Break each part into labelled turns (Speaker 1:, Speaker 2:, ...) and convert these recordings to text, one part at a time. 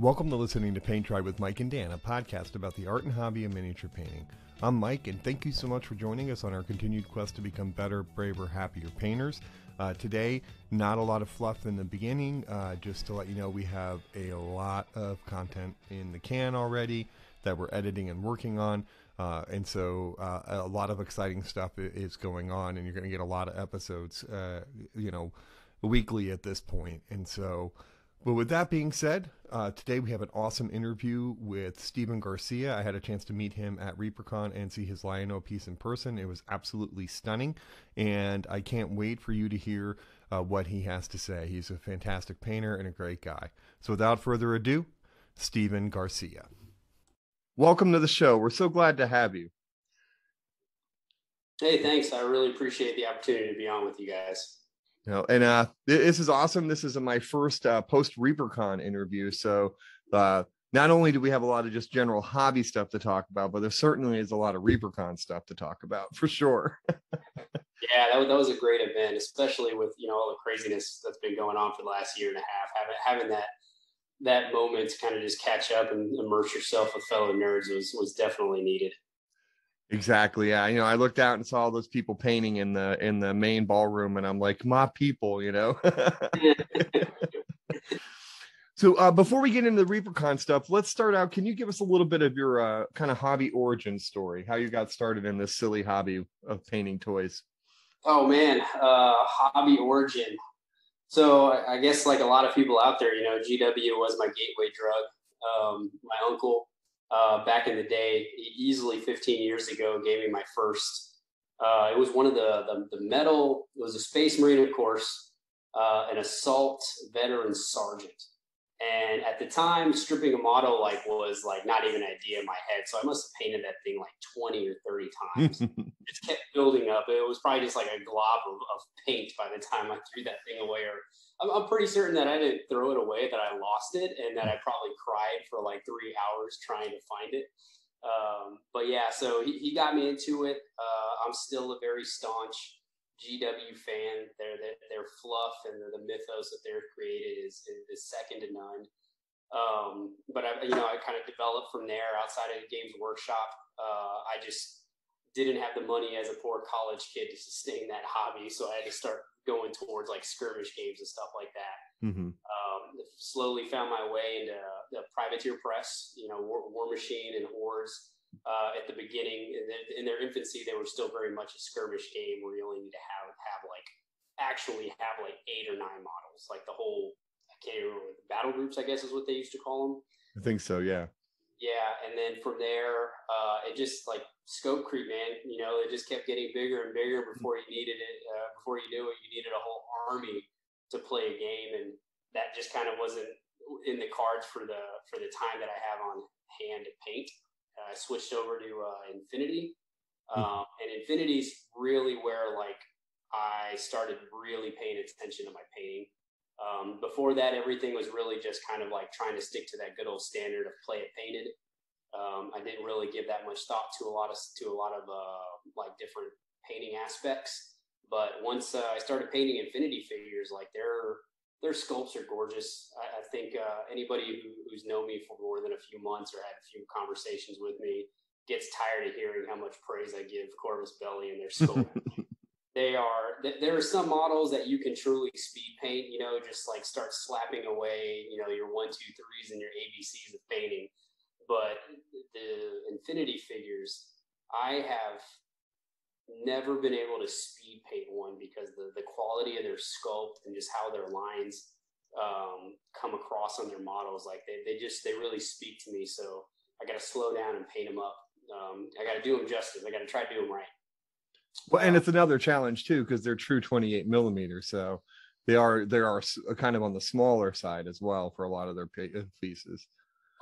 Speaker 1: Welcome to listening to Paint Tribe with Mike and Dan, a podcast about the art and hobby of miniature painting. I'm Mike, and thank you so much for joining us on our continued quest to become better, braver, happier painters. Today, not a lot of fluff in the beginning. Just to let you know, we have a lot of content in the can already that we're editing and working on. And so a lot of exciting stuff is going on, and you're going to get a lot of episodes, weekly at this point. And so, but with that being said, today we have an awesome interview with Stephen Garcia. I had a chance to meet him at ReaperCon and see his Lion-O piece in person. It was absolutely stunning, and I can't wait for you to hear what he has to say. He's a fantastic painter and a great guy. So without further ado, Stephen Garcia. Welcome to the show. We're so glad to have you.
Speaker 2: Hey, thanks. I really appreciate the opportunity to be on with you guys.
Speaker 1: And this is awesome. This is my first post ReaperCon interview. So not only do we have a lot of just general hobby stuff to talk about, but there certainly is a lot of ReaperCon stuff to talk about for sure.
Speaker 2: Yeah, that was a great event, especially with all the craziness that's been going on for the last year and a half. Having that moment to kind of just catch up and immerse yourself with fellow nerds was definitely needed.
Speaker 1: Exactly. Yeah. I looked out and saw all those people painting in the main ballroom, and I'm like, my people, So before we get into the ReaperCon stuff, let's start out. Can you give us a little bit of your kind of hobby origin story, how you got started in this silly hobby of painting toys?
Speaker 2: Oh man, hobby origin. So I guess like a lot of people out there, GW was my gateway drug. My uncle, back in the day, easily 15 years ago, gave me my first. It was one of the metal. It was a Space Marine, of course, an assault veteran sergeant. And at the time, stripping a model was not even an idea in my head. So I must have painted that thing like 20 or 30 times. It just kept building up. It was probably just like a glob of paint by the time I threw that thing away. Or I'm pretty certain that I didn't throw it away, that I lost it, and that I probably cried for like 3 hours trying to find it. But yeah, so he got me into it. I'm still a very staunch GW fan. Their fluff and the mythos that they've created is second to none. But I kind of developed from there outside of the Games Workshop. I just didn't have the money as a poor college kid to sustain that hobby, so I had to start going towards like skirmish games and stuff like that. Mm-hmm. Slowly found my way into the privateer press, War Machine and Hordes. At the beginning, in their infancy, they were still very much a skirmish game where you only need to have 8 or 9 models, like the whole, I can't even remember, the battle groups, I guess is what they used to call them.
Speaker 1: I think so, yeah.
Speaker 2: Yeah, and then from there, it just like scope creep, man. It just kept getting bigger and bigger before you needed it. Before you knew it, you needed a whole army to play a game, and that just kind of wasn't in the cards for the time that I have on hand to paint. I switched over to Infinity, and Infinity's really where I started really paying attention to my painting. Before that, everything was really just kind of like trying to stick to that good old standard of play it painted. I didn't really give that much thought to a lot of different painting aspects. But once I started painting Infinity figures, their sculpts are gorgeous. I think anybody who's known me for more than a few months or had a few conversations with me gets tired of hearing how much praise I give Corvus Belli and their sculpt. There are some models that you can truly speed paint, just like start slapping away, your 1, 2, 3s and your ABCs of painting. But the Infinity figures, I have never been able to speed paint one because the quality of their sculpt and just how their lines come across on their models, they really speak to me. So I got to slow down and paint them up. I got to do them justice. I got to try to do them right.
Speaker 1: Well, and it's another challenge too, because they're true 28 millimeters, so they are kind of on the smaller side as well for a lot of their pieces.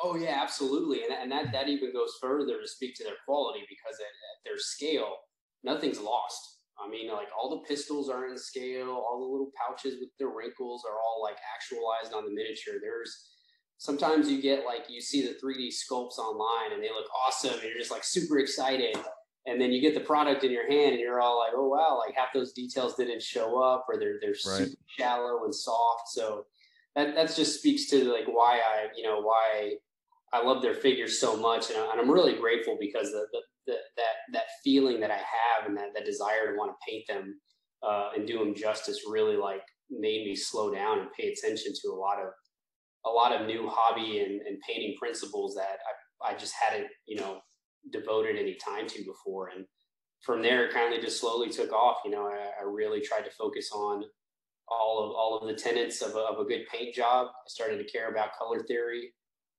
Speaker 2: Oh yeah, absolutely, and that even goes further to speak to their quality, because at their scale, nothing's lost. I mean, all the pistols are in scale, all the little pouches with their wrinkles are all actualized on the miniature. Sometimes you get you see the 3D sculpts online and they look awesome and you're just super excited. And then you get the product in your hand and you're all like, oh, wow, half those details didn't show up, or they're right. Super shallow and soft. So that just speaks to like why I love their figures so much, and I'm really grateful because that feeling that I have and that desire to want to paint them and do them justice really like made me slow down and pay attention to a lot of new hobby and painting principles that I just hadn't devoted any time to before. And from there, it kind of just slowly took off. I really tried to focus on all of the tenets of a good paint job. I started to care about color theory,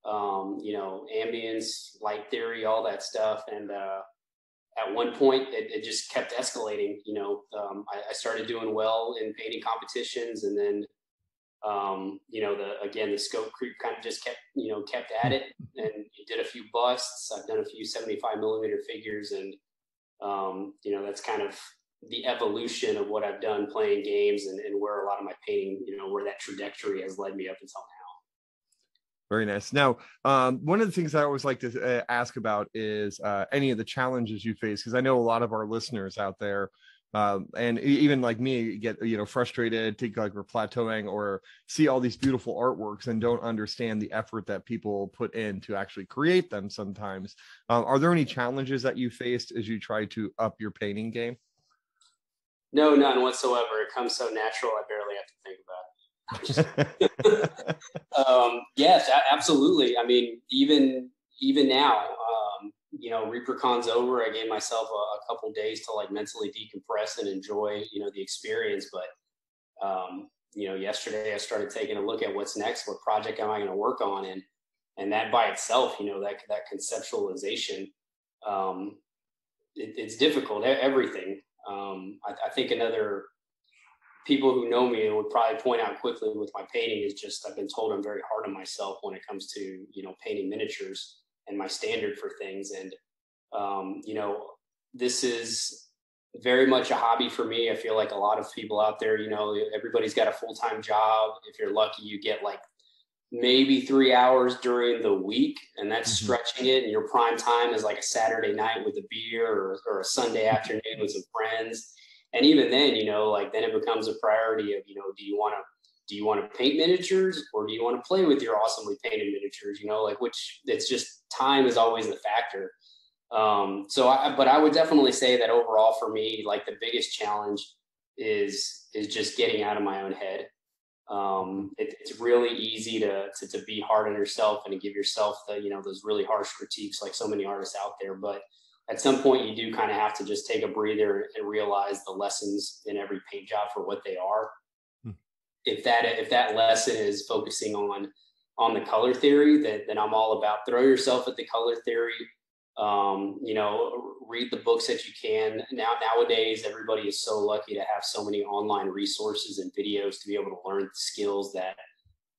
Speaker 2: ambience, light theory, all that stuff. And at one point, it just kept escalating. I started doing well in painting competitions, and then the scope creep kind of just kept at it, and did a few busts. I've done a few 75 millimeter figures, and that's kind of the evolution of what I've done playing games and where a lot of my painting, where that trajectory has led me up until now.
Speaker 1: Very nice. Now, one of the things I always like to ask about is any of the challenges you face, because I know a lot of our listeners out there, and even like me, get frustrated, think like we're plateauing, or see all these beautiful artworks and don't understand the effort that people put in to actually create them. Sometimes, are there any challenges that you faced as you try to up your painting game?
Speaker 2: No, none whatsoever. It comes so natural. I barely have to think about it. Yes, absolutely. I mean, even now, ReaperCon's over. I gave myself a couple days to like mentally decompress and enjoy, the experience. But, yesterday I started taking a look at what's next. What project am I going to work on? And that by itself, that conceptualization, it's difficult. Everything. I think another people who know me would probably point out quickly with my painting is just I've been told I'm very hard on myself when it comes to painting miniatures and my standard for things. And this is very much a hobby for me. I feel like a lot of people out there, everybody's got a full-time job. If you're lucky, you get like maybe 3 hours during the week, and that's stretching it. And your prime time is like a Saturday night with a beer or a Sunday afternoon with some friends. And even then, then it becomes a priority of, do you want to paint miniatures, or do you want to play with your awesomely painted miniatures? Which it's just time is always the factor. But I would definitely say that overall for me, like the biggest challenge is just getting out of my own head. It's really easy to be hard on yourself and to give yourself those really harsh critiques like so many artists out there. But at some point you do kind of have to just take a breather and realize the lessons in every paint job for what they are. If that lesson is focusing on the color theory, then I'm all about throw yourself at the color theory. Read the books that you can. Nowadays, everybody is so lucky to have so many online resources and videos to be able to learn the skills that,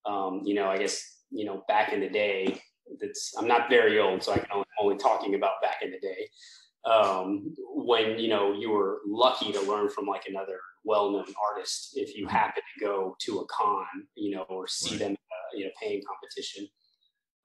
Speaker 2: I guess, back in the day, I'm not very old, so I can only talking about back in the day, when, you were lucky to learn from like another well-known artist if you happen to go to a con, or see them, painting competition.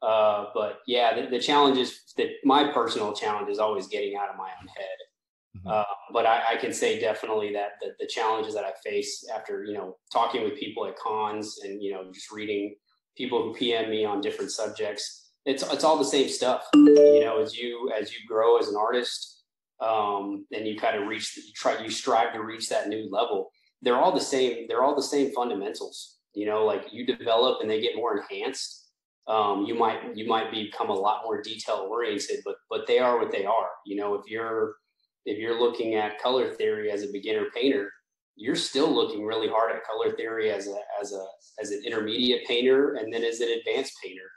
Speaker 2: But yeah, the challenge is that my personal challenge is always getting out of my own head. But I can say definitely that the challenges that I face after, talking with people at cons and, just reading people who PM me on different subjects, it's all the same stuff, as you grow as an artist, and you kind of you strive to reach that new level. They're all the same fundamentals, like you develop and they get more enhanced. You might become a lot more detail oriented, but they are what they are. If you're looking at color theory as a beginner painter, you're still looking really hard at color theory as an intermediate painter, and then as an advanced painter.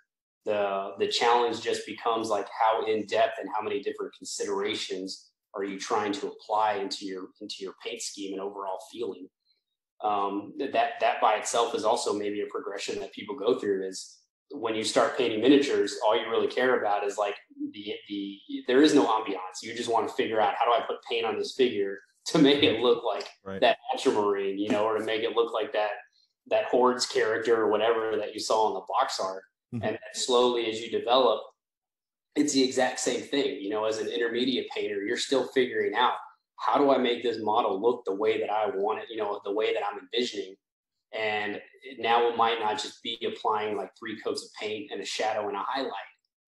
Speaker 2: The challenge just becomes like how in depth and how many different considerations are you trying to apply into your paint scheme and overall feeling. That by itself is also maybe a progression that people go through. Is when you start painting miniatures, all you really care about is like there is no ambiance. You just want to figure out, how do I put paint on this figure to make it look like that ultramarine, or to make it look like that Hordes character or whatever that you saw on the box art. And slowly as you develop, it's the exact same thing. As an intermediate painter, you're still figuring out, how do I make this model look the way that I want it, the way that I'm envisioning. And now it might not just be applying like 3 coats of paint and a shadow and a highlight.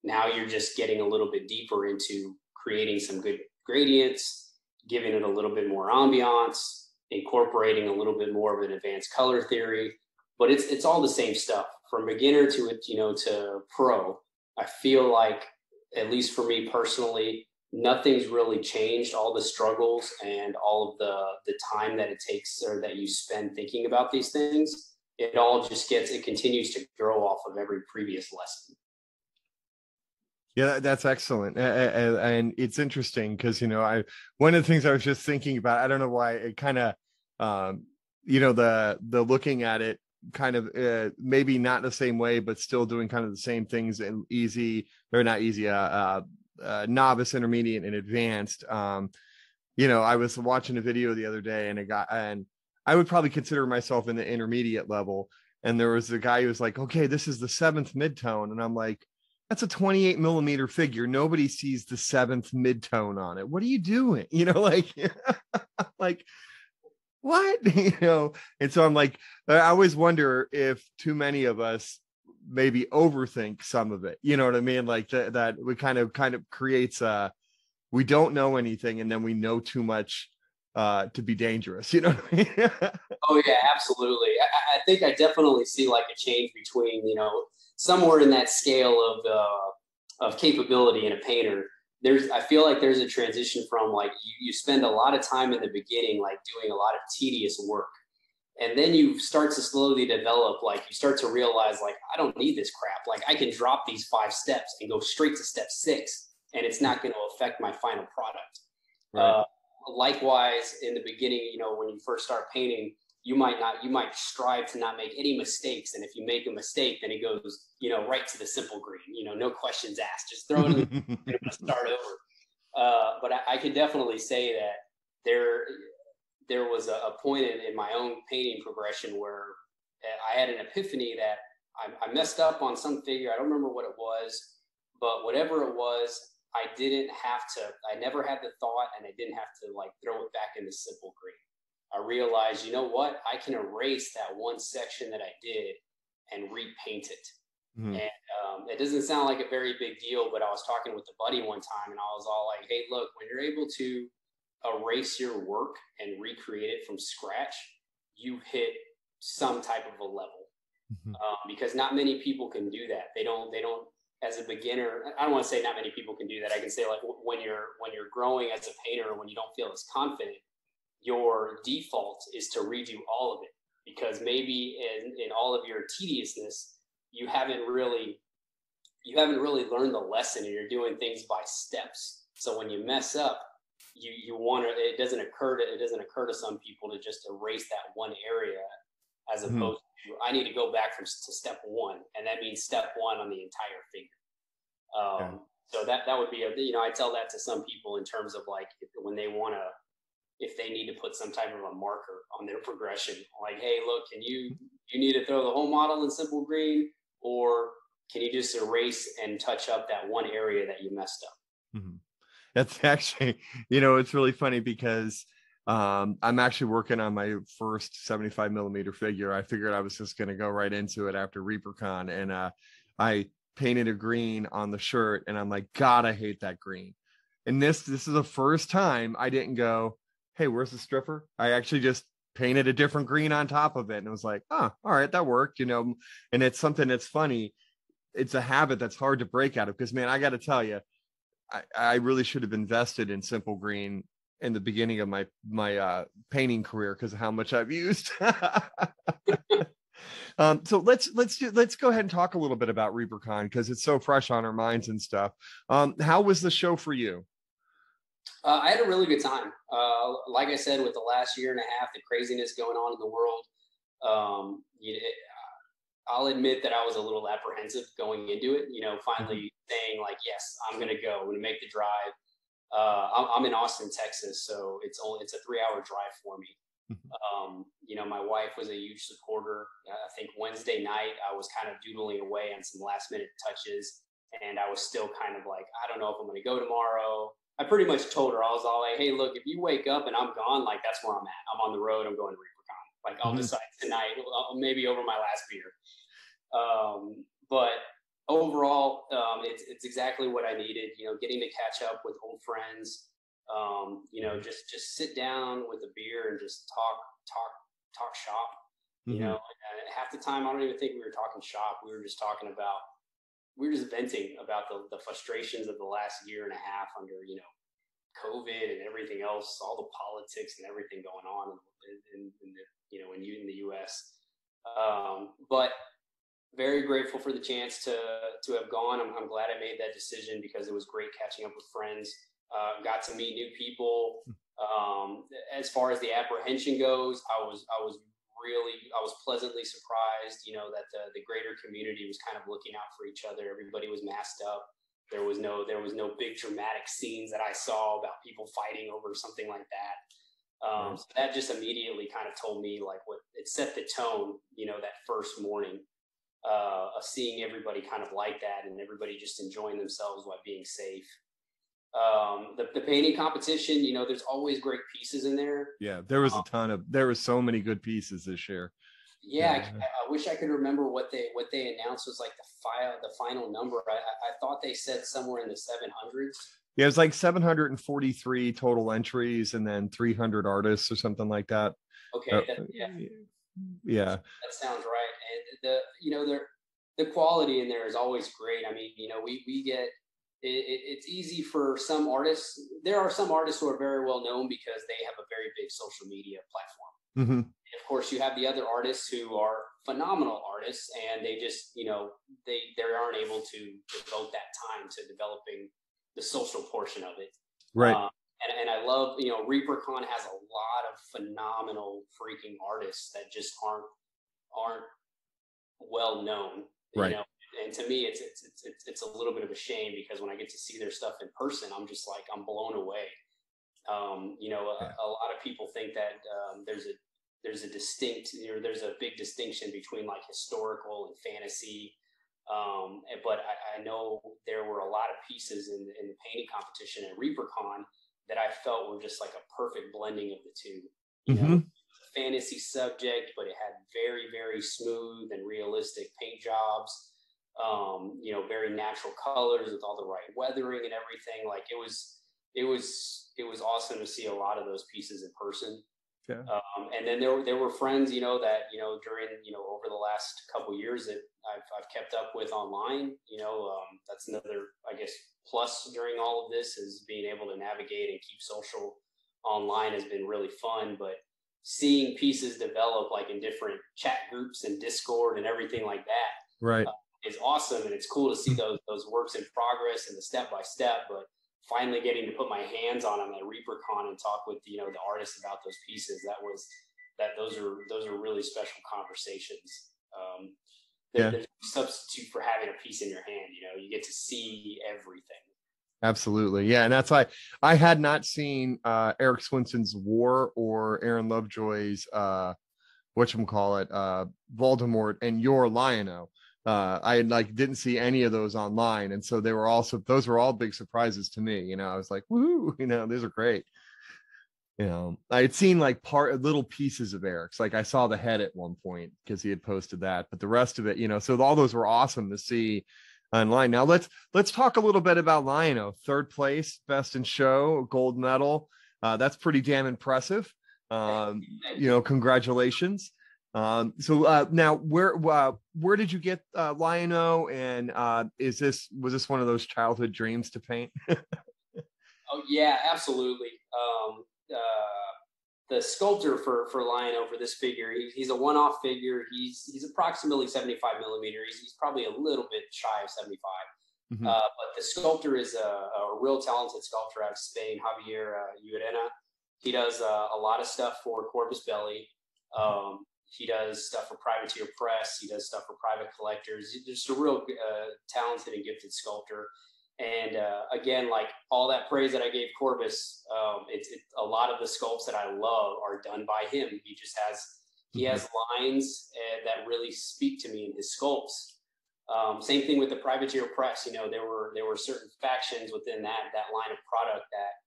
Speaker 2: Now you're just getting a little bit deeper into creating some good gradients, giving it a little bit more ambiance, incorporating a little bit more of an advanced color theory. But it's all the same stuff from beginner to to pro. I feel like, at least for me personally, nothing's really changed. All the struggles and all of the time that it takes or that you spend thinking about these things, it continues to grow off of every previous lesson.
Speaker 1: Yeah, that's excellent. And it's interesting because, one of the things I was just thinking about, I don't know why it kind of, the looking at it kind of maybe not the same way, but still doing kind of the same things and novice, intermediate, and advanced. I was watching a video the other day and I would probably consider myself in the intermediate level. And there was a guy who was like, okay, this is the 7th midtone. And I'm like, that's a 28 millimeter figure. Nobody sees the 7th midtone on it. What are you doing? Like what? And so I'm like, I always wonder if too many of us maybe overthink some of it. You know what I mean? Like that we kind of creates we don't know anything and then we know too much to be dangerous. You know what I mean?
Speaker 2: Oh yeah, absolutely. I think I definitely see like a change between, somewhere in that scale of capability in a painter. I feel like there's a transition from like you spend a lot of time in the beginning, like doing a lot of tedious work. And then you start to slowly develop, like you start to realize like, I don't need this crap. Like I can drop these 5 steps and go straight to step 6 and it's not going to affect my final product.
Speaker 1: Right.
Speaker 2: Likewise, in the beginning, when you first start painting, you might strive to not make any mistakes. And if you make a mistake, then it goes, right to the simple green, no questions asked, just throw it in and start over. But I can definitely say that there was a point in my own painting progression where I had an epiphany that I messed up on some figure. I don't remember what it was, but whatever it was, I never had the thought and I didn't have to like throw it back into simple green. I realized, you know what? I can erase that one section that I did and repaint it. Mm-hmm. And it doesn't sound like a very big deal, but I was talking with a buddy one time and I was all like, hey, look, when you're able to erase your work and recreate it from scratch, you hit some type of a level. Mm-hmm. Because not many people can do that. They don't, as a beginner, I don't want to say not many people can do that. I can say like when you're growing as a painter, when you don't feel as confident, your default is to redo all of it because maybe in all of your tediousness, you haven't really learned the lesson and you're doing things by steps. So when you mess up, you want to, it doesn't occur to some people to just erase that one area as opposed to, I need to go back to step 1. And that means step 1 on the entire figure. So that would be I tell that to some people in terms of like, if they need to put some type of a marker on their progression, like, hey, look, you need to throw the whole model in simple green, or can you just erase and touch up that one area that you messed up?
Speaker 1: Mm-hmm. That's actually, it's really funny because I'm actually working on my first 75 millimeter figure. I figured I was just going to go right into it after ReaperCon, and I painted a green on the shirt, and I'm like, God, I hate that green. And this is the first time I didn't go, hey, where's the stripper? I actually just painted a different green on top of it. And it was like, oh, all right, that worked, and it's something that's funny. It's a habit that's hard to break out of because, man, I got to tell you, I really should have invested in simple green in the beginning of my painting career because of how much I've used. So let's go ahead and talk a little bit about ReaperCon because it's so fresh on our minds and stuff. How was the show for you?
Speaker 2: I had a really good time. Like I said, with the last year and a half, the craziness going on in the world, I'll admit that I was a little apprehensive going into it, finally saying like, yes, I'm going to go, I'm going to make the drive. I'm in Austin, Texas. So it's a 3-hour drive for me. My wife was a huge supporter. I think Wednesday night I was kind of doodling away on some last minute touches. And I was still kind of like, I don't know if I'm going to go tomorrow. I pretty much told her, I was all like, hey, look, if you wake up and I'm gone, like that's where I'm at. I'm on the road. I'm going to ReaperCon. Like I'll decide tonight, maybe over my last beer. But overall, it's exactly what I needed. Getting to catch up with old friends. Just sit down with a beer and just talk shop. Half the time I don't even think we were talking shop. We were just venting about the frustrations of the last year and a half under COVID and everything else, all the politics and everything going on in the U.S. But very grateful for the chance to have gone. I'm glad I made that decision because it was great catching up with friends. Got to meet new people. As far as the apprehension goes, I was pleasantly surprised, that the greater community was kind of looking out for each other. Everybody was masked up. There was no big dramatic scenes that I saw about people fighting over something like that. So that just immediately kind of told me like it set the tone, that first morning, of seeing everybody kind of like that and everybody just enjoying themselves while being safe. The painting competition, there's always great pieces in there.
Speaker 1: Yeah, there was there were so many good pieces this year.
Speaker 2: Yeah, I wish I could remember what they announced was like the final number. I thought they said somewhere in the 700s.
Speaker 1: Yeah, it was like 743 total entries and then 300 artists or something like that.
Speaker 2: Okay,
Speaker 1: yeah,
Speaker 2: that sounds right. And the quality in there is always great. I mean, we get. It's easy for some artists. There are some artists who are very well known because they have a very big social media platform.
Speaker 1: Mm-hmm.
Speaker 2: Of course, you have the other artists who are phenomenal artists, and they just, they aren't able to devote that time to developing the social portion of it.
Speaker 1: Right.
Speaker 2: And I love, ReaperCon has a lot of phenomenal freaking artists that just aren't well known.
Speaker 1: Right.
Speaker 2: And to me, it's a little bit of a shame because when I get to see their stuff in person, I'm just like, I'm blown away. A lot of people think that there's a big distinction between like historical and fantasy. But I know there were a lot of pieces in the painting competition at ReaperCon that I felt were just like a perfect blending of the two. It was a fantasy subject, but it had very, very smooth and realistic paint jobs. Very natural colors with all the right weathering and everything. Like it was awesome to see a lot of those pieces in person.
Speaker 1: Yeah.
Speaker 2: And then there were friends, that, during, over the last couple of years that I've kept up with online, that's another, I guess, plus during all of this is being able to navigate and keep social online has been really fun, but seeing pieces develop like in different chat groups and Discord and everything like that.
Speaker 1: Right.
Speaker 2: Is awesome, and it's cool to see those works in progress and the step by step. But finally getting to put my hands on them at ReaperCon and talk with the artists about those pieces, those are really special conversations. There's no substitute for having a piece in your hand. You get to see everything.
Speaker 1: Absolutely, yeah, and that's why I had not seen Eric Swinson's War or Aaron Lovejoy's Voldemort and your Lion-O. I didn't see any of those online, and so those were all big surprises to me. I was like, woohoo, those are great. I had seen like little pieces of Eric's, like I saw the head at one point because he had posted that, but the rest of it, so all those were awesome to see online. Now let's talk a little bit about Lion-O. 3rd place, best in show, gold medal. That's pretty damn impressive. Congratulations. So now where did you get Lion-O, and was this one of those childhood dreams to paint?
Speaker 2: Oh yeah, absolutely. The sculptor for Lion-O for this figure, he's a one-off figure. He's approximately 75 millimeters. He's probably a little bit shy of 75. Mm-hmm. But the sculptor is a real talented sculptor out of Spain, Javier Urena. He does a lot of stuff for Corvus Belli. He does stuff for Privateer Press. He does stuff for private collectors. He's just a real talented and gifted sculptor. And again, like all that praise that I gave Corvus, a lot of the sculpts that I love are done by him. He has lines that really speak to me in his sculpts. Same thing with the Privateer Press. There were certain factions within that line of product that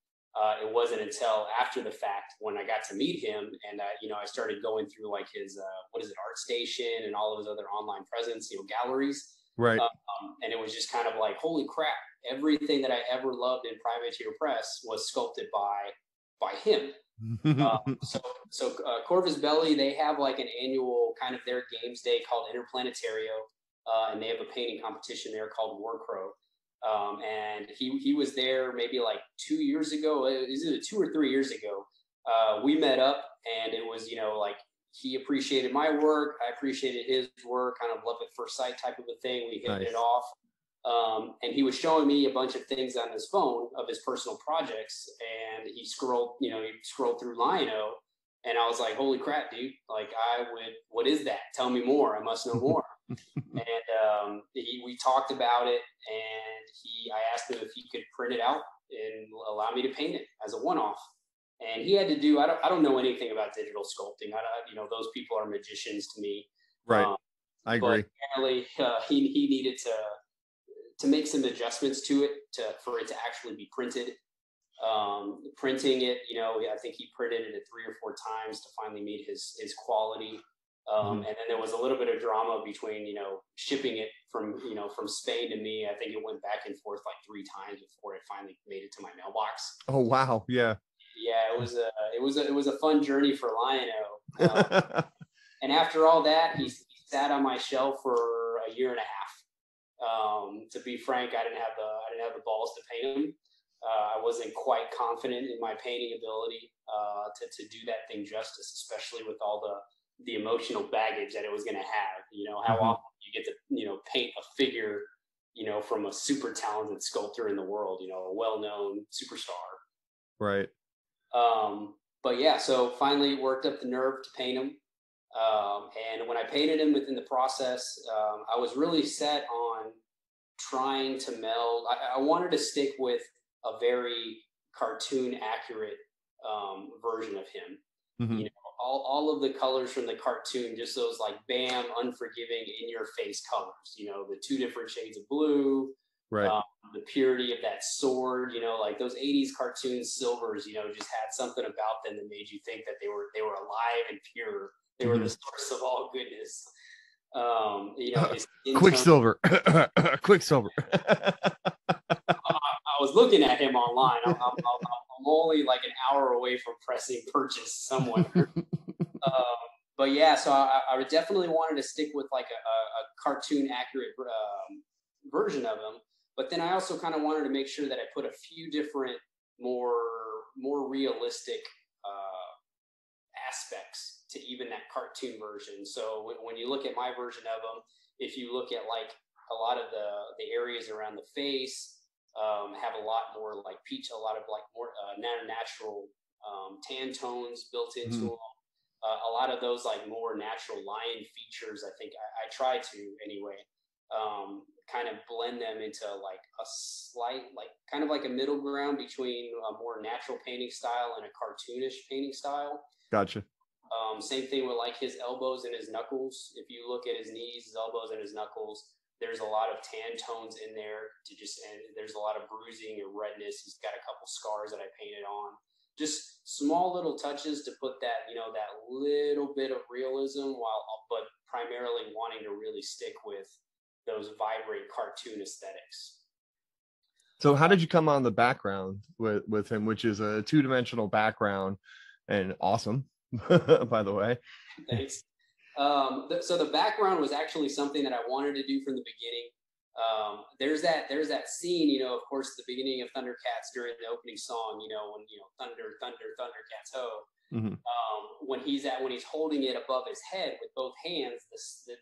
Speaker 2: It wasn't until after the fact when I got to meet him, and I started going through like his ArtStation and all of his other online presence, galleries,
Speaker 1: Right.
Speaker 2: and it was just kind of like, holy crap! Everything that I ever loved in Privateer Press was sculpted by him. Corvus Belli, they have like an annual kind of their games day called Interplanetario, and they have a painting competition there called Warcrow. And he was there maybe like 2 years ago. Is it 2 or 3 years ago? We met up, and it was like he appreciated my work, I appreciated his work, kind of love at first sight type of a thing. We hit it off. And he was showing me a bunch of things on his phone of his personal projects, and he scrolled through Lion-O, and I was like, holy crap, dude, like what is that? Tell me more. I must know more. And we talked about it, and I asked him if he could print it out and allow me to paint it as a one-off. And he had to do, I don't know anything about digital sculpting. Those people are magicians to me.
Speaker 1: Right. I agree.
Speaker 2: But apparently he needed to make some adjustments to it for it to actually be printed. Printing it, I think he printed it 3 or 4 times to finally meet his quality. And then there was a little bit of drama between, shipping it from Spain to me. I think it went back and forth like 3 times before it finally made it to my mailbox.
Speaker 1: Oh, wow. Yeah.
Speaker 2: Yeah, it was a fun journey for Lion-O. And after all that, he sat on my shelf for a year and a half. To be frank, I didn't have the balls to paint him. I wasn't quite confident in my painting ability to do that thing justice, especially with all the emotional baggage that it was going to have. How often you get to paint a figure from a super talented sculptor in the world, a well-known superstar.
Speaker 1: Right.
Speaker 2: But yeah, so finally worked up the nerve to paint him. And when I painted him within the process, I was really set on trying to meld. I wanted to stick with a very cartoon accurate version of him. Mm-hmm. All of the colors from the cartoon, just those like bam, unforgiving, in your face colors. The 2 different shades of blue.
Speaker 1: Right.
Speaker 2: The purity of that sword, like those 80s cartoon silvers, just had something about them that made you think that they were alive and pure. They were the source of all goodness.
Speaker 1: Quicksilver. Quicksilver.
Speaker 2: I was looking at him online. I'm only like an hour away from pressing purchase somewhere. But yeah, so I would definitely wanted to stick with like a cartoon accurate version of him. But then I also kind of wanted to make sure that I put a few different, more realistic aspects to even that cartoon version. So when you look at my version of them, if you look at like a lot of the areas around the face, have a lot more like peach, a lot of like more natural tan tones built into them. A lot of those like more natural lion features, I think I try to anyway. Kind of blend them into like a slight, like kind of like a middle ground between a more natural painting style and a cartoonish painting style.
Speaker 1: Gotcha.
Speaker 2: Same thing with like his elbows and his knuckles. If you look at his knees, his elbows, and his knuckles, there's a lot of tan tones in there and there's a lot of bruising and redness. He's got a couple scars that I painted on. Just small little touches to put that, that little bit of realism but primarily wanting to really stick with those vibrant cartoon aesthetics.
Speaker 1: So how did you come on the background with him, which is a 2-dimensional background and awesome, by the way?
Speaker 2: Thanks. So the background was actually something that I wanted to do from the beginning. There's that scene, of course, at the beginning of Thundercats during the opening song, when, thunder, thunder, Thundercats, ho. Mm-hmm. When he's holding it above his head with both hands,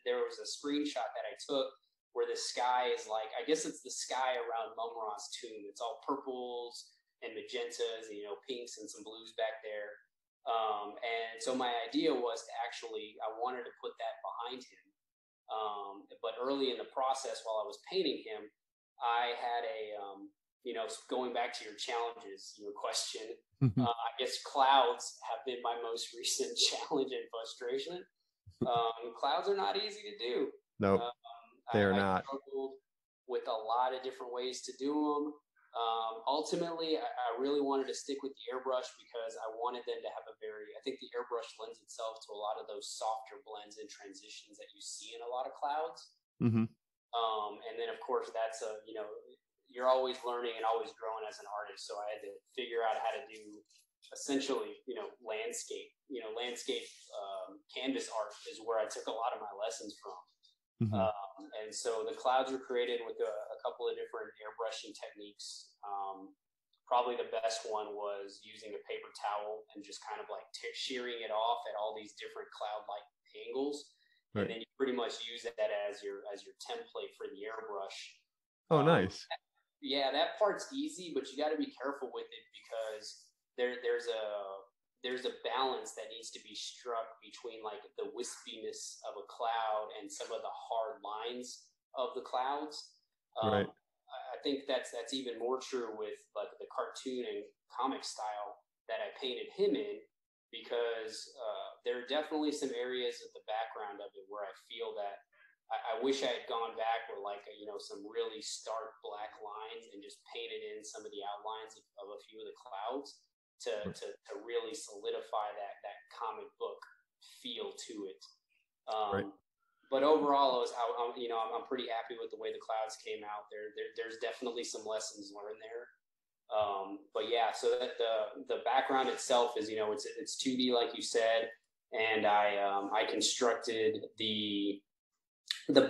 Speaker 2: there was a screenshot that I took where the sky is like, I guess it's the sky around Mum-Ra's tomb. It's all purples and magentas and, pinks and some blues back there. And so my idea was to actually, I wanted to put that behind him. But early in the process, while I was painting him, I had going back to your challenges, your question, I guess clouds have been my most recent challenge and frustration. Clouds are not easy to do.
Speaker 1: No, they are not.
Speaker 2: I struggled with a lot of different ways to do them. Ultimately, I really wanted to stick with the airbrush because I wanted them to have I think the airbrush lends itself to a lot of those softer blends and transitions that you see in a lot of clouds.
Speaker 1: Mm-hmm.
Speaker 2: And then, of course, you're always learning and always growing as an artist. So I had to figure out how to do essentially, landscape, canvas art is where I took a lot of my lessons from.
Speaker 1: Mm-hmm.
Speaker 2: And so the clouds were created with a couple of different airbrushing techniques. Probably the best one was using a paper towel and just kind of like shearing it off at all these different cloud-like angles. Right. And then you pretty much use that as your template for the airbrush.
Speaker 1: Oh, nice.
Speaker 2: Yeah, that part's easy, but you got to be careful with it because there's a balance that needs to be struck between like the wispiness of a cloud and some of the hard lines of the clouds.
Speaker 1: Right.
Speaker 2: I think that's even more true with like the cartoon and comic style that I painted him in, because there are definitely some areas of the background of it where I feel that I wish I had gone back with like some really stark black lines and just painted in some of the outlines of a few of the clouds to really solidify that comic book feel to it.
Speaker 1: Right.
Speaker 2: But overall, I'm pretty happy with the way the clouds came out. There's definitely some lessons learned there. But yeah, so that the background itself is, it's 2D like you said, and I constructed the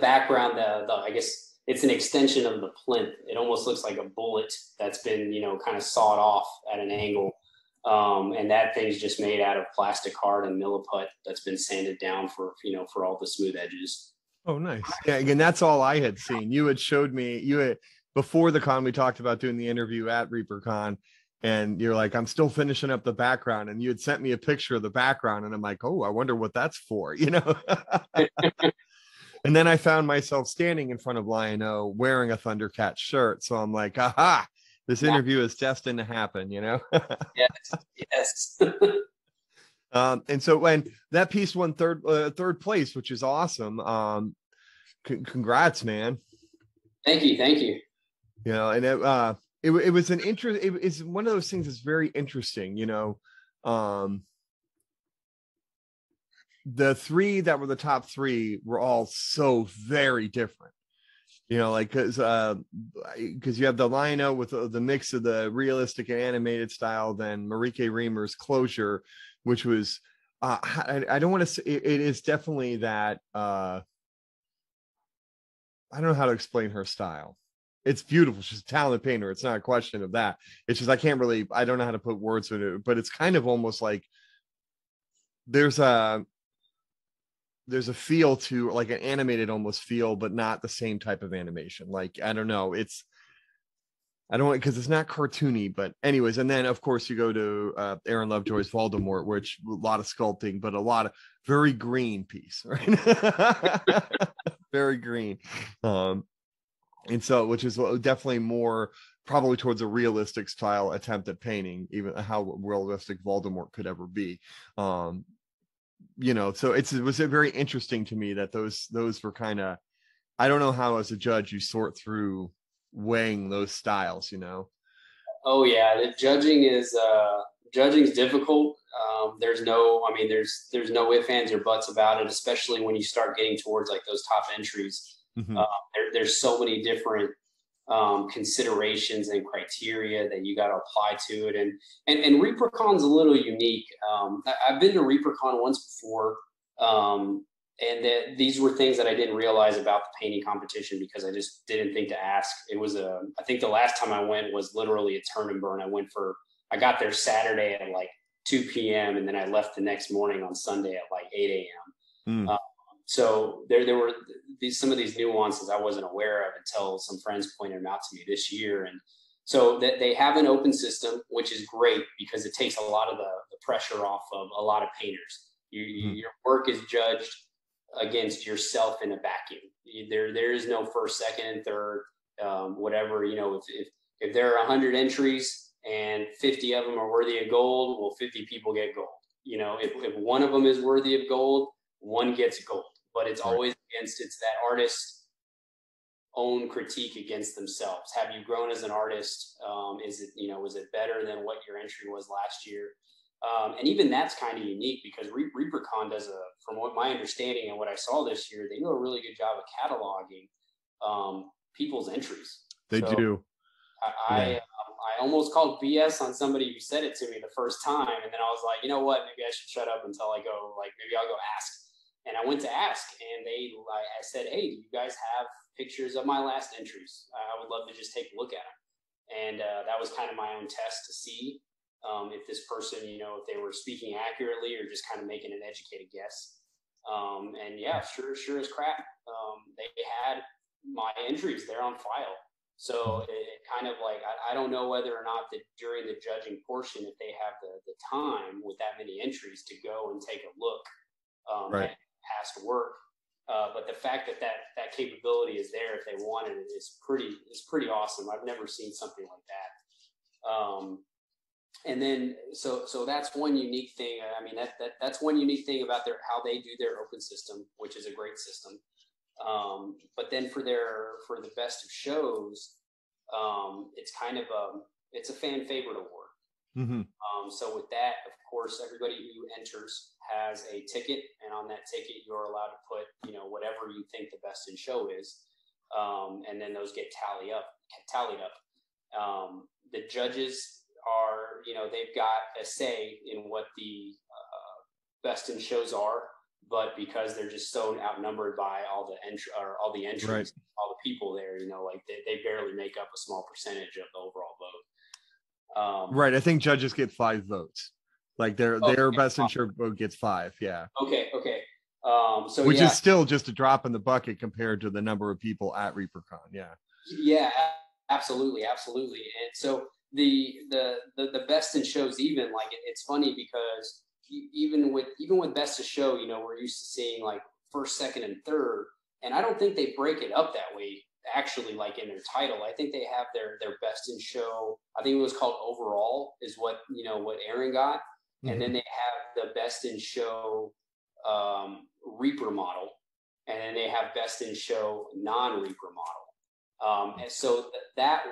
Speaker 2: background. I guess it's an extension of the plinth. It almost looks like a bullet that's been kind of sawed off at an angle. And that thing's just made out of plastic hard and milliput that's been sanded down for all the smooth edges.
Speaker 1: Oh, nice. Yeah, again, that's all I had seen. You had showed me, before the con, we talked about doing the interview at ReaperCon, and you're like, I'm still finishing up the background. And you had sent me a picture of the background, and I'm like, oh, I wonder what that's for, And then I found myself standing in front of Lion-O wearing a Thundercat shirt. So I'm like, aha, this interview is destined to happen,
Speaker 2: Yes.
Speaker 1: And so when that piece won third place, which is awesome. Congrats, man.
Speaker 2: Thank you.
Speaker 1: And it was an interest. It's one of those things that's very interesting, the three that were the top three were all so very different, because you have the Lion-O with the mix of the realistic and animated style, then Marieke Reemer's Closure, which was I don't want to say it is definitely that I don't know how to explain her style. It's beautiful. She's a talented painter. It's not a question of that. It's just I don't know how to put words in it, but it's kind of almost like there's a feel to like an animated almost feel, but not the same type of animation. Like, I don't know. Because it's not cartoony, but anyways. And then of course you go to Aaron Lovejoy's Voldemort, which a lot of sculpting, but a lot of very green piece, right? Very green. And so, which is definitely more probably towards a realistic style attempt at painting, even how realistic Voldemort could ever be. So it was very interesting to me that those were kind of, I don't know how as a judge you sort through weighing those styles.
Speaker 2: Oh yeah, the judging is difficult. There's no ifs, ands, or buts about it, especially when you start getting towards like those top entries.
Speaker 1: Mm-hmm.
Speaker 2: There's so many different considerations and criteria that you got to apply to it, and ReaperCon's a little unique. I've been to ReaperCon once before, and these were things that I didn't realize about the painting competition because I just didn't think to ask. It was I think the last time I went was literally a turn and burn. I got there Saturday at like 2 p.m. and then I left the next morning on Sunday at like 8 a.m. So there were some of these nuances I wasn't aware of until some friends pointed them out to me this year. And so that they have an open system, which is great because it takes a lot of the pressure off of a lot of painters. Your work is judged against yourself in a vacuum. There is no first, second, and third, whatever. If there are 100 entries and 50 of them are worthy of gold, well, 50 people get gold. If one of them is worthy of gold, one gets gold. But it's always it's that artist own critique against themselves. Have you grown as an artist? Was it better than what your entry was last year? And even that's kind of unique because ReaperCon does from what my understanding and what I saw this year, they do a really good job of cataloging people's entries.
Speaker 1: They do.
Speaker 2: I almost called BS on somebody who said it to me the first time, and then I was like, you know what? Maybe I should shut up until I go. Like, maybe I'll go ask. And I went to ask, and I said, hey, do you guys have pictures of my last entries? I would love to just take a look at them. And that was kind of my own test to see if this person, if they were speaking accurately or just kind of making an educated guess. And yeah, sure as crap, they had my entries there on file. So it kind of like, I don't know whether or not that during the judging portion, if they have the time with that many entries to go and take a look at past work. But the fact that capability is there if they wanted it is pretty awesome. I've never seen something like that. And then, so that's one unique thing. I mean, that's one unique thing about how they do their open system, which is a great system. But then for the best of shows, it's kind of it's a fan favorite award.
Speaker 1: Mm-hmm.
Speaker 2: So with that, of course, everybody who enters has a ticket, and on that ticket, you're allowed to put, whatever you think the best in show is. And then those get tallied up. The judges are, they've got a say in what the best in shows are, but because they're just so outnumbered by all the entries,
Speaker 1: right.
Speaker 2: all the people there, they barely make up a small percentage of the overall vote.
Speaker 1: Right. I think judges get 5 votes. Like their best in show vote gets 5. Yeah.
Speaker 2: Okay.
Speaker 1: Which is still just a drop in the bucket compared to the number of people at ReaperCon. Yeah.
Speaker 2: Yeah, absolutely. And so the best in shows, even like it's funny because even with best of show, we're used to seeing like first, second, and third, and I don't think they break it up that way. Actually, like in their title, I think they have their best in show. I think it was called overall is what Aaron got, and then they have the best in show Reaper model, and then they have best in show non-Reaper model. And so that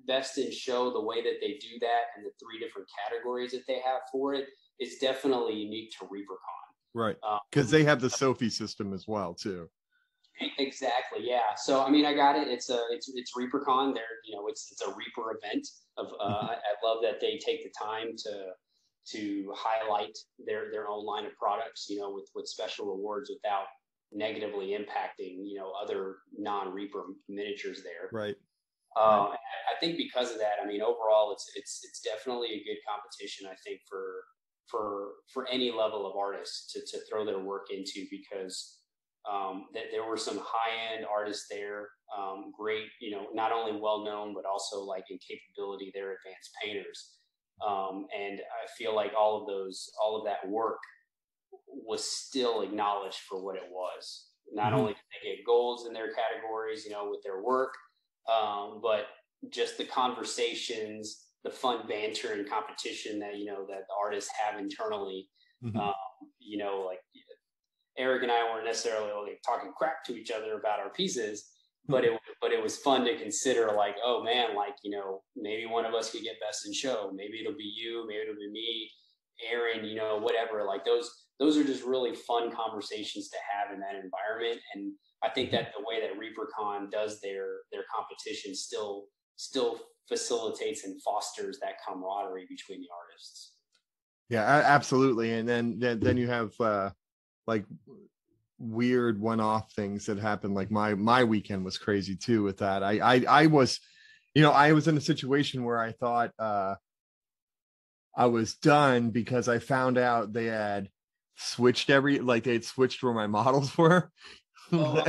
Speaker 2: best in show, the way that they do that, and the 3 different categories that they have for it is definitely unique to ReaperCon.
Speaker 1: Right, because they have the Sophie system as well too.
Speaker 2: Exactly. Yeah. So I mean, I got it. It's ReaperCon. It's a Reaper event. I love that they take the time to highlight their own line of products. With special awards without negatively impacting other non-Reaper miniatures there.
Speaker 1: Right.
Speaker 2: I think because of that, I mean, overall, it's definitely a good competition. I think for any level of artists to throw their work into, because that there were some high-end artists there, great, not only well-known, but also like in capability, they're advanced painters. And I feel like all of that work was still acknowledged for what it was. Not only did they get golds in their categories, with their work, but just the conversations, the fun banter and competition that, that the artists have internally, like Eric and I weren't necessarily like talking crap to each other about our pieces, but it was fun to consider, like, oh man, like, maybe one of us could get best in show. Maybe it'll be you, maybe it'll be me, Aaron, whatever. Like those are just really fun conversations to have in that environment. And I think that the way that ReaperCon does their competition still facilitates and fosters that camaraderie between the artists.
Speaker 1: Yeah, absolutely. And then you have like weird one-off things that happen. Like my weekend was crazy too with that. I was in a situation where I thought I was done because I found out they had switched where my models were. Oh.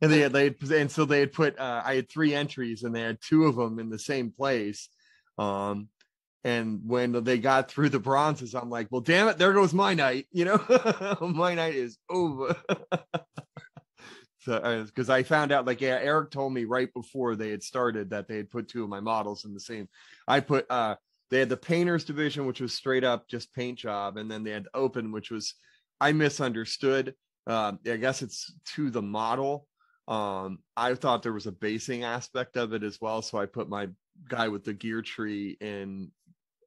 Speaker 1: and so they had put I had 3 entries and they had 2 of them in the same place. And when they got through the bronzes, I'm like, well, damn it, there goes my night. My night is over. So, because I found out, like, yeah, Eric told me right before they had started that they had put 2 of my models in the same. They had the painters division, which was straight up just paint job. And then they had the open, which was, I misunderstood. I guess it's to the model. I thought there was a basing aspect of it as well. So I put my guy with the gear tree in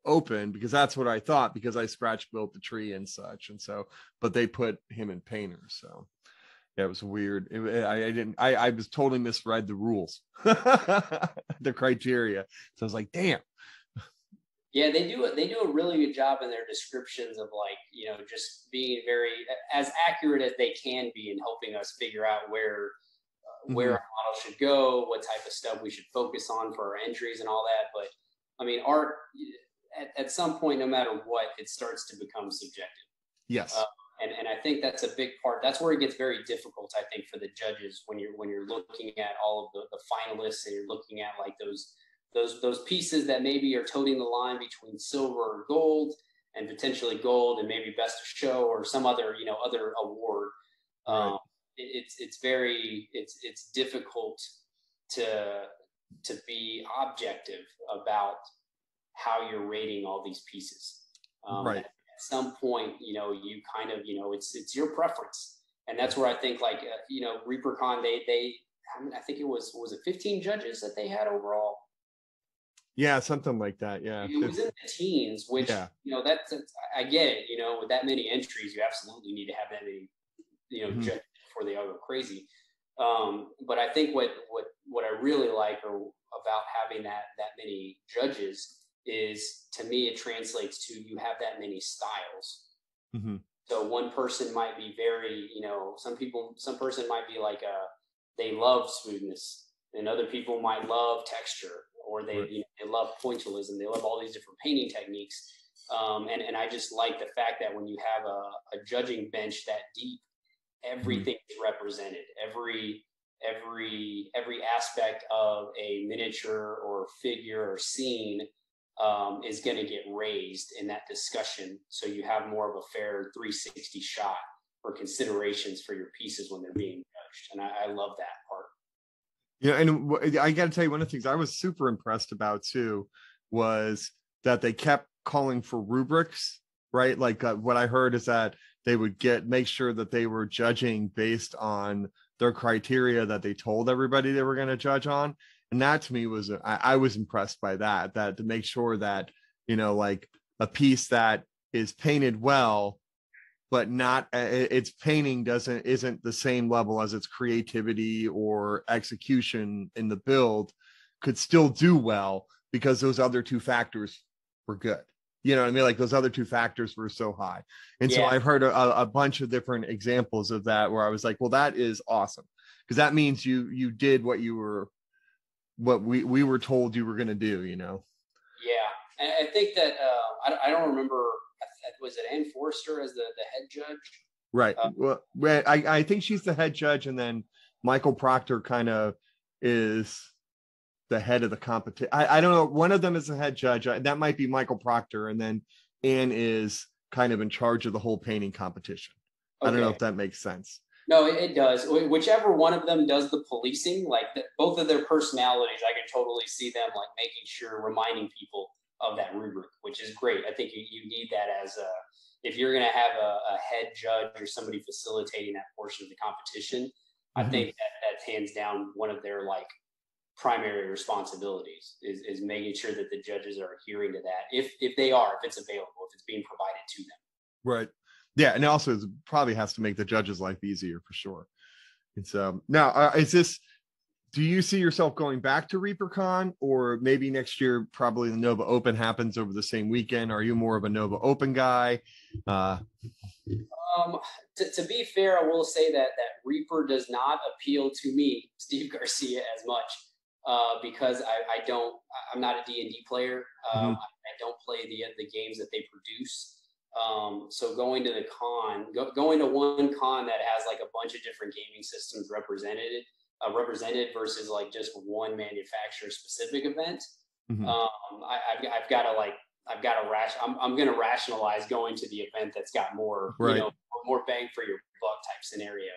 Speaker 1: open because that's what I thought, because I scratch built the tree and such. And so, but they put him in painter. So yeah, it was weird. I was totally misread the rules, the criteria. So I was like, damn.
Speaker 2: Yeah, they do a really good job in their descriptions of, like, just being very as accurate as they can be in helping us figure out where our model should go, what type of stuff we should focus on for our entries and all that. But I mean, art at some point, no matter what, it starts to become subjective.
Speaker 1: Yes.
Speaker 2: And I think that's a big part. That's where it gets very difficult, I think, for the judges when you're looking at all of the finalists, and you're looking at like those pieces that maybe are toting the line between silver or gold, and potentially gold and maybe best of show or some other other award.
Speaker 1: Right.
Speaker 2: It's difficult to be objective about how you're rating all these pieces.
Speaker 1: Right.
Speaker 2: At some point, you kind of, it's your preference. And that's where I think, like, ReaperCon, I think it was it 15 judges that they had overall?
Speaker 1: Yeah, something like that. Yeah.
Speaker 2: It was in the teens, which,
Speaker 1: yeah.
Speaker 2: That's I get it, with that many entries, you absolutely need to have that many, judges before they all go crazy. But I think what I really like about having that many judges is, to me, it translates to, you have that many styles.
Speaker 1: Mm-hmm.
Speaker 2: So one person might be very, some person might be like they love smoothness, and other people might love texture, or they love pointillism. They love all these different painting techniques. And I just like the fact that when you have a judging bench that deep, everything is represented. Every aspect of a miniature or figure or scene is going to get raised in that discussion. So you have more of a fair 360 shot for considerations for your pieces when they're being judged. And I love that part.
Speaker 1: Yeah, and I got to tell you, one of the things I was super impressed about too was that they kept calling for rubrics, right? Like what I heard is that they would make sure that they were judging based on their criteria that they told everybody they were going to judge on. And that to me was, I was impressed by that to make sure that, like a piece that is painted well, but not its painting isn't the same level as its creativity or execution in the build, could still do well because those other two factors were good. You know what I mean? Like those other two factors were so high. And so I've heard a bunch of different examples of that where I was like, well, that is awesome. Because that means you did what we were told you were going to do,
Speaker 2: Yeah. And I think that, I don't remember, was it Ann Forster as the head judge?
Speaker 1: Right. Well, I think she's the head judge, and then Michael Proctor kind of is the head of the competition. I don't know. One of them is the head judge. That might be Michael Proctor, and then Ann is kind of in charge of the whole painting competition. Okay. I don't know if that makes sense.
Speaker 2: No, it does. Whichever one of them does the policing, like both of their personalities, I can totally see them like making sure, reminding people of that rubric, which is great. I think you need that as if you're going to have a head judge or somebody facilitating that portion of the competition. I think that's hands down one of their like primary responsibilities is making sure that the judges are adhering to that. If it's available, if it's being provided to them.
Speaker 1: Right. Yeah. And also it probably has to make the judges' life easier for sure. And so now do you see yourself going back to ReaperCon, or maybe next year, probably the Nova Open happens over the same weekend? Are you more of a Nova Open guy?
Speaker 2: To be fair, I will say that Reaper does not appeal to me, Steve Garcia, as much because I'm not a D&D player. I don't play the games that they produce. So going to the going to one con that has like a bunch of different gaming systems represented versus like just one manufacturer specific event. I'm going to rationalize going to the event that's got more, more bang for your buck type scenario.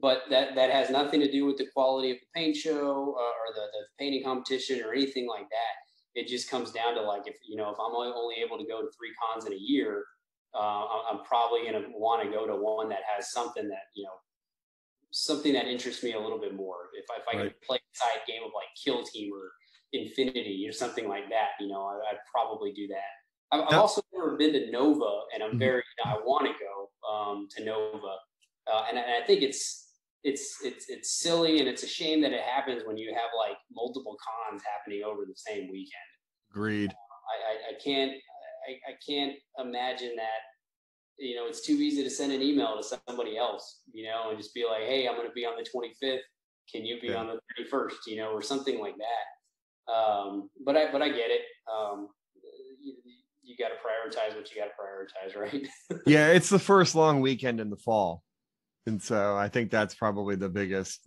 Speaker 2: But that has nothing to do with the quality of the paint show or the painting competition or anything like that. It just comes down to like, if I'm only able to go to 3 cons in a year, I'm probably going to want to go to one that has something that, something that interests me a little bit more. If I can play a side game of like Kill Team or Infinity or something like that, I'd probably do that. I've also never been to Nova, and I'm very, I want to go to Nova, and I think it's silly, and it's a shame that it happens when you have like multiple cons happening over the same weekend.
Speaker 1: Agreed.
Speaker 2: I can't imagine that. It's too easy to send an email to somebody else, and just be like, hey, I'm going to be on the 25th. Can you be on the 31st, or something like that. But I get it. You got to prioritize what you got to prioritize, right?
Speaker 1: Yeah, it's the first long weekend in the fall. And so I think that's probably the biggest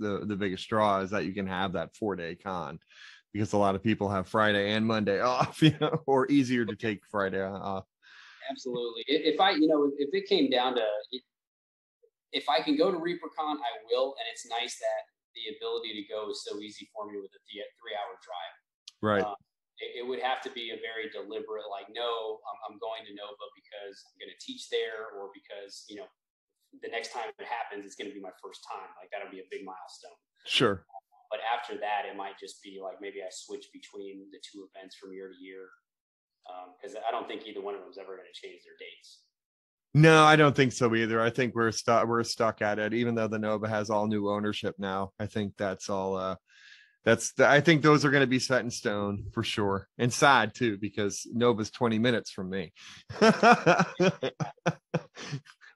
Speaker 1: draw, is that you can have that 4-day con, because a lot of people have Friday and Monday off, or easier to take Friday off.
Speaker 2: Absolutely. If it came down to, if I can go to ReaperCon, I will. And it's nice that the ability to go is so easy for me with a 3-hour drive.
Speaker 1: Right.
Speaker 2: It would have to be a very deliberate, like, no, I'm going to Nova because I'm going to teach there, or because, the next time it happens, it's going to be my first time. Like, that'll be a big milestone.
Speaker 1: Sure.
Speaker 2: But after that, it might just be like, maybe I switch between the two events from year to year. Because I don't think either one of them is ever going to change their dates.
Speaker 1: No, I don't think so either. I think we're stuck at it, even though the Nova has all new ownership now. I think that's all. I think those are going to be set in stone for sure, and sad too, because Nova's 20 minutes from me.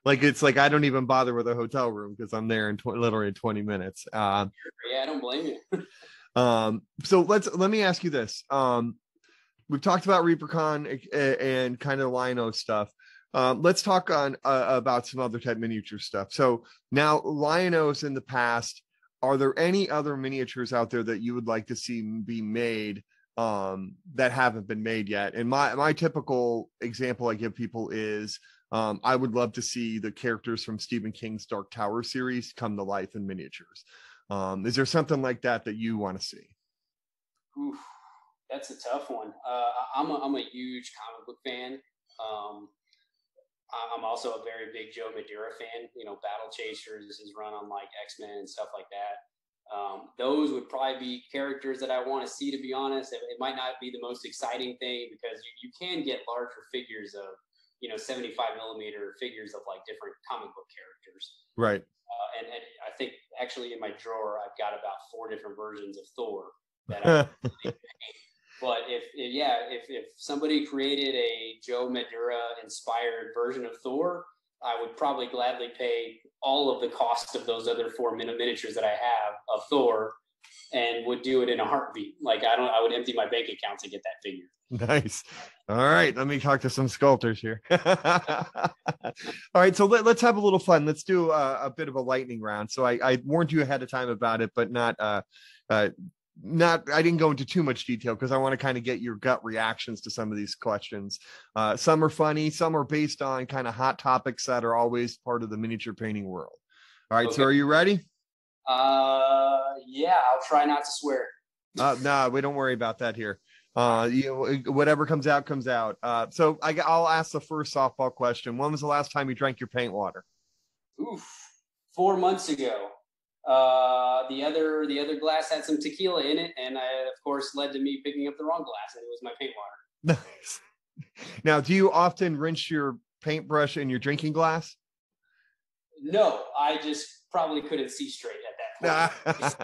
Speaker 1: Like, it's like I don't even bother with a hotel room because I'm there in literally 20 minutes.
Speaker 2: Yeah, I don't blame you.
Speaker 1: So let me ask you this. We've talked about ReaperCon and kind of Lino stuff. Let's talk about some other type miniature stuff. So now, Linos in the past, are there any other miniatures out there that you would like to see be made that haven't been made yet? And my typical example I give people is, I would love to see the characters from Stephen King's Dark Tower series come to life in miniatures. Is there something like that you want to see?
Speaker 2: Oof, that's a tough one. I'm a huge comic book fan. I'm also a very big Joe Madureira fan. Battle Chasers, his run on like X-Men and stuff like that. Those would probably be characters that I want to see, to be honest. It might not be the most exciting thing, because you can get larger figures of, 75 millimeter figures of like different comic book characters.
Speaker 1: Right.
Speaker 2: And I think actually in my drawer, I've got about 4 different versions of Thor that I But if somebody created a Joe Madureira inspired version of Thor, I would probably gladly pay all of the cost of those other 4 miniatures that I have of Thor, and would do it in a heartbeat. Like, I would empty my bank account to get that figure.
Speaker 1: Nice. All right, let me talk to some sculptors here. All right, so let's have a little fun. Let's do a bit of a lightning round. So I warned you ahead of time about it, but not I didn't go into too much detail, because I want to kind of get your gut reactions to some of these questions. Some are funny, some are based on kind of hot topics that are always part of the miniature painting world. All right, okay. So are you ready?
Speaker 2: Yeah, I'll try not to swear.
Speaker 1: No, we don't worry about that here. Whatever comes out, comes out. So I'll ask the first softball question. When was the last time you drank your paint water?
Speaker 2: Oof, 4 months ago. The other glass had some tequila in it, and of course led to me picking up the wrong glass, and it was my paint water.
Speaker 1: Nice. Now, do you often rinse your paintbrush in your drinking glass?
Speaker 2: No, I just probably couldn't see straight at that point.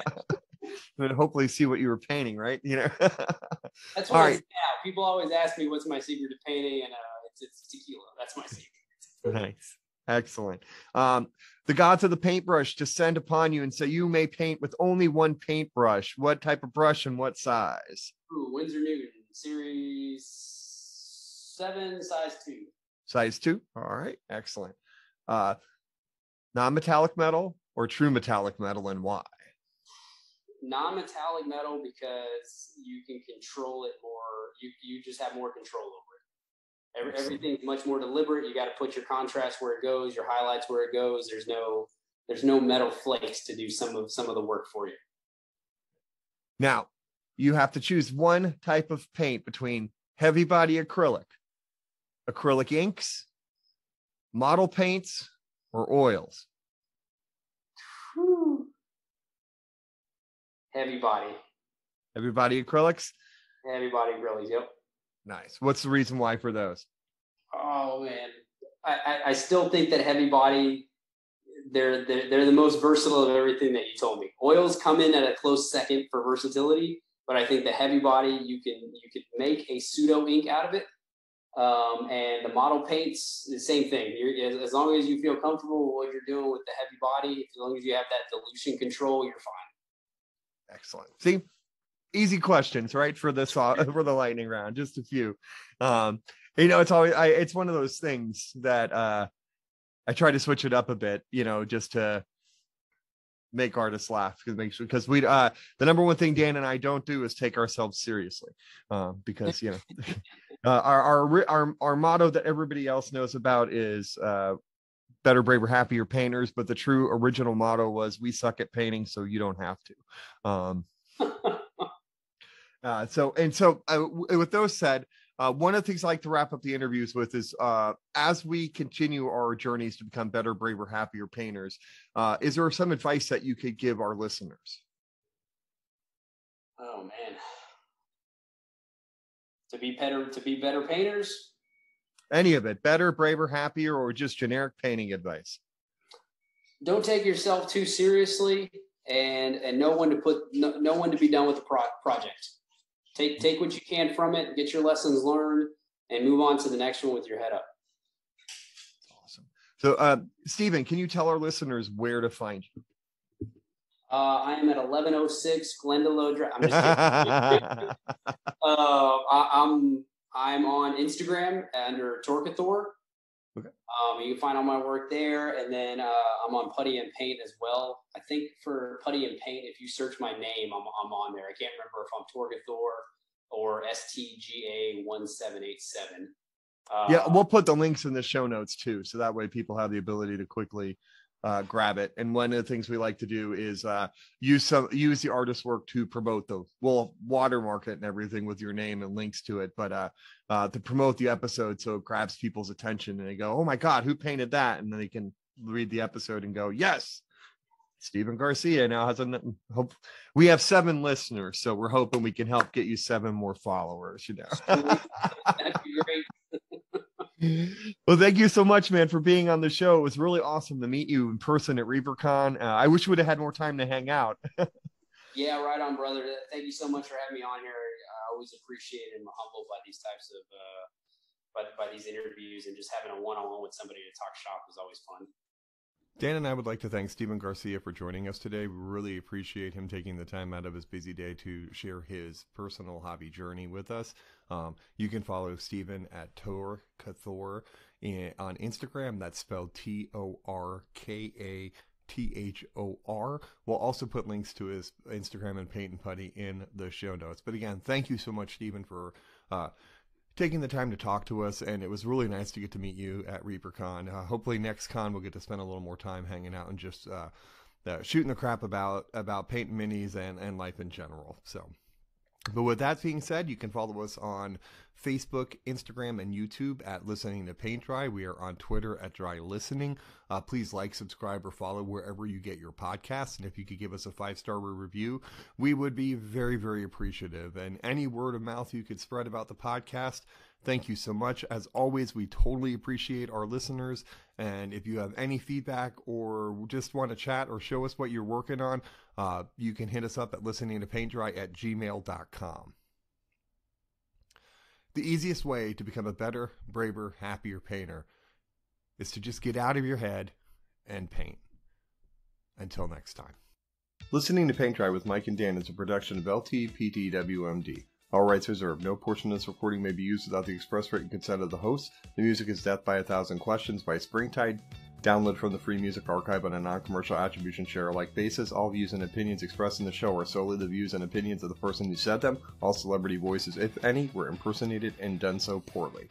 Speaker 1: But hopefully see what you were painting, right?
Speaker 2: That's what I say now. People always ask me what's my secret to painting, and it's tequila. That's my secret.
Speaker 1: Nice. Excellent. The gods of the paintbrush descend upon you and say you may paint with only one paintbrush. What type of brush and what size?
Speaker 2: Ooh, Winsor Newton, series 7, size 2.
Speaker 1: Size 2. All right. Excellent. Non-metallic metal or true metallic metal, and why?
Speaker 2: Non-metallic metal, because you can control it more. You just have more control over it. Everything's much more deliberate. You got to put your contrast where it goes, your highlights where it goes. There's no metal flakes to do some of the work for you.
Speaker 1: Now, you have to choose one type of paint between heavy body acrylic inks, model paints, or oils.
Speaker 2: Whew. Heavy body.
Speaker 1: Heavy body acrylics?
Speaker 2: Heavy body acrylics, yep.
Speaker 1: Nice. What's the reason why for those?
Speaker 2: Oh, man. I still think that heavy body, they're the most versatile of everything that you told me. Oils come in at a close second for versatility, but I think the heavy body, you can make a pseudo ink out of it. And the model paints, the same thing. As long as you feel comfortable with what you're doing with the heavy body, as long as you have that dilution control, you're fine.
Speaker 1: Excellent. See, easy questions, right? For this for the lightning round, just a few. It's always it's one of those things that I try to switch it up a bit, just to make artists laugh, because we the number one thing Dan and I don't do is take ourselves seriously, because our motto that everybody else knows about is better, braver, happier painters, but the true original motto was we suck at painting, so you don't have to. So with those said, one of the things I like to wrap up the interviews with is, as we continue our journeys to become better, braver, happier painters, is there some advice that you could give our listeners?
Speaker 2: Oh man, to be better painters.
Speaker 1: Any of it, better, braver, happier, or just generic painting advice?
Speaker 2: Don't take yourself too seriously, and know when to be done with the project. Take what you can from it, get your lessons learned, and move on to the next one with your head up.
Speaker 1: Awesome. So, Stephen, can you tell our listeners where to find you?
Speaker 2: I am at 1106 Glendalough Drive. I'm just kidding. I'm on Instagram under Torcathor.
Speaker 1: Okay.
Speaker 2: You can find all my work there, and then I'm on Putty and Paint as well. I think for Putty and Paint, if you search my name, I'm on there. I can't remember if I'm Torcathor or STGA1787.
Speaker 1: Yeah, we'll put the links in the show notes too, so that way people have the ability to quickly grab it. And one of the things we like to do is use the artist's work to promote we'll watermark it and everything with your name and links to it, but to promote the episode so it grabs people's attention and they go, oh my God, who painted that? And then they can read the episode and go, yes, Stephen Garcia now has we have 7 listeners, so we're hoping we can help get you 7 more followers,
Speaker 2: That'd be great.
Speaker 1: Well, thank you so much, man, for being on the show. It was really awesome to meet you in person at ReaperCon. I wish we would have had more time to hang out.
Speaker 2: Yeah, right on, brother. Thank you so much for having me on here. I always appreciate and I'm humbled by these types of by these interviews, and just having a one-on-one with somebody to talk shop is always fun.
Speaker 1: Dan and I would like to thank Stephen Garcia for joining us today. We really appreciate him taking the time out of his busy day to share his personal hobby journey with us. You can follow Stephen at Torcathor on Instagram. That's spelled Torkathor. We'll also put links to his Instagram and Paint and Putty in the show notes. But again, thank you so much, Stephen, for taking the time to talk to us, and it was really nice to get to meet you at ReaperCon. Hopefully next con we'll get to spend a little more time hanging out and just shooting the crap about painting minis and life in general. So, but with that being said, you can follow us on Facebook, Instagram, and YouTube at Listening to Paint Dry. We are on Twitter at Dry Listening. Please like, subscribe, or follow wherever you get your podcasts. And if you could give us a 5-star review, we would be very, very appreciative. And any word of mouth you could spread about the podcast, thank you so much. As always, we totally appreciate our listeners. And if you have any feedback or just want to chat or show us what you're working on, you can hit us up at listeningtopaintdry@gmail.com. The easiest way to become a better, braver, happier painter is to just get out of your head and paint. Until next time. Listening to Paint Dry with Mike and Dan is a production of LTPTWMD. All rights reserved. No portion of this recording may be used without the express written consent of the host. The music is Death by a Thousand Questions by Springtide. Download from the Free Music Archive on a non-commercial attribution share-alike basis. All views and opinions expressed in the show are solely the views and opinions of the person who said them. All celebrity voices, if any, were impersonated and done so poorly.